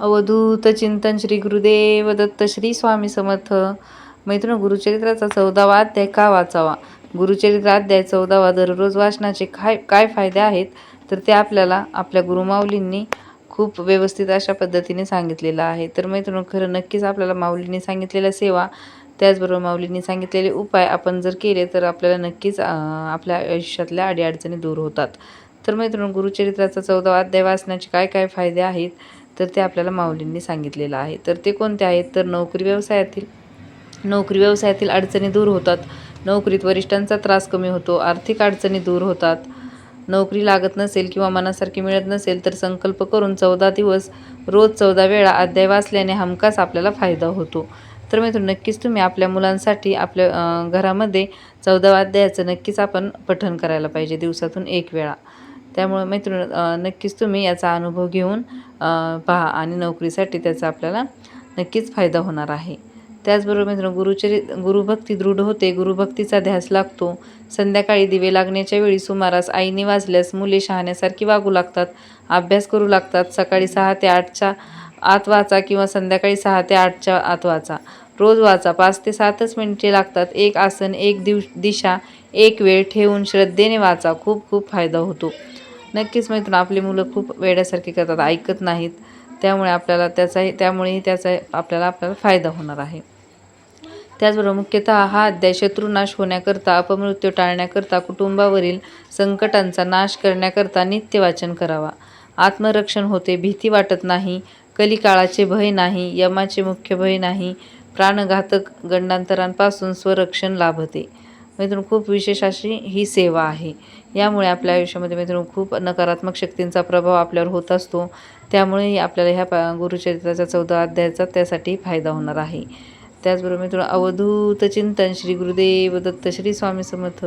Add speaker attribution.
Speaker 1: अवधूत चिंतन श्री गुरुदेव दत्त श्री स्वामी समर्थ. मैत्रिणी, गुरुचरित्राचा 14वा अध्याय का वाचावा? गुरुचरित्र अध्याय 14वा. दररोज वाचनाचे काय काय फायदे आहेत, तर ते आपल्याला आपल्या गुरुमाऊलींनी खूप व्यवस्थित अशा पद्धतीने सांगितलेलं आहे. तर मैत्रिणी, खरं नक्कीच आपल्याला माऊलींनी सांगितलेल्या सेवा, त्याचबरोबर माऊलींनी सांगितलेले उपाय आपण जर केले तर आपल्याला नक्कीच आपल्या आयुष्यातल्या अडीअडचणी दूर होतात. तर मैत्रिणी, गुरुचरित्राचा 14वा अध्याय वाचण्याचे काय काय फायदे आहेत, तर ते आपल्याला माऊलींनी सांगितलेलं आहे. तर ते कोणते आहेत? तर नोकरी व्यवसायातील अडचणी दूर होतात. नोकरीत वरिष्ठांचा त्रास कमी होतो. आर्थिक अडचणी दूर होतात. नोकरी लागत नसेल किंवा मनासारखी मिळत नसेल तर संकल्प करून 14 दिवस रोज 14 वेळा अध्याय वाचल्याने हमखास आपल्याला फायदा होतो. तर मित्रांनो, नक्कीच तुम्ही आपल्या मुलांसाठी आपल्या घरामध्ये 14व्या अध्यायाचं नक्कीच आपण पठण करायला पाहिजे दिवसातून 1 वेळा. त्यामुळे मित्रांनो, नक्कीच तुम्ही याचा अनुभव घेऊन पहा आणि नोकरीसाठी त्याचा आपल्याला नक्कीच फायदा होणार आहे. त्याचबरोबर मित्रांनो, गुरुभक्ती दृढ होते. गुरुभक्तीचा ध्यास लागतो. संध्याकाळी दिवे लागण्याच्या वेळी सुमारास आईने वाजल्यास मुले शहाण्यासारखी वागू लागतात, अभ्यास करू लागतात. सकाळी 6 ते 8च्या आत वाचा किंवा संध्याकाळी 6 ते 8च्या आत वाचा. रोज वाचा. 5 ते 7च मिनिटे लागतात. एक आसन, एक दिशा, एक वेळ ठेवून श्रद्धेने वाचा. खूप खूप फायदा होतो. नक्कीच मित्रांनो, आपली मुलं खूप वेड्यासारखी करतात, ऐकत नाहीत. त्यामुळे त्याचा आपल्याला फायदा होणार आहे. त्याचबरोबर मुख्यतः हा अध्याय शत्रुनाश होण्याकरता, अपमृत्यू टाळण्याकरता, कुटुंबावरील संकटांचा नाश करण्याकरता नित्य वाचन करावा. आत्मरक्षण होते. भीती वाटत नाही. कलिकाळाचे भय नाही. यमाचे मुख्य भय नाही. प्राणघातक गंडांतरांपासून स्वरक्षण लाभते. मित्रांनो, खूप विशेष अशी ही सेवा आहे. यामुळे आपल्या आयुष्यामध्ये मित्रांनो खूप नकारात्मक शक्तींचा प्रभाव आपल्यावर होत असतो. त्यामुळे आपल्याला ह्या गुरुचरित्राचा 14 अध्यायाचा त्यासाठी फायदा होणार आहे. त्याचबरोबर मित्रांनो, अवधूत चिंतन श्री गुरुदेव दत्त श्री स्वामी समर्थ.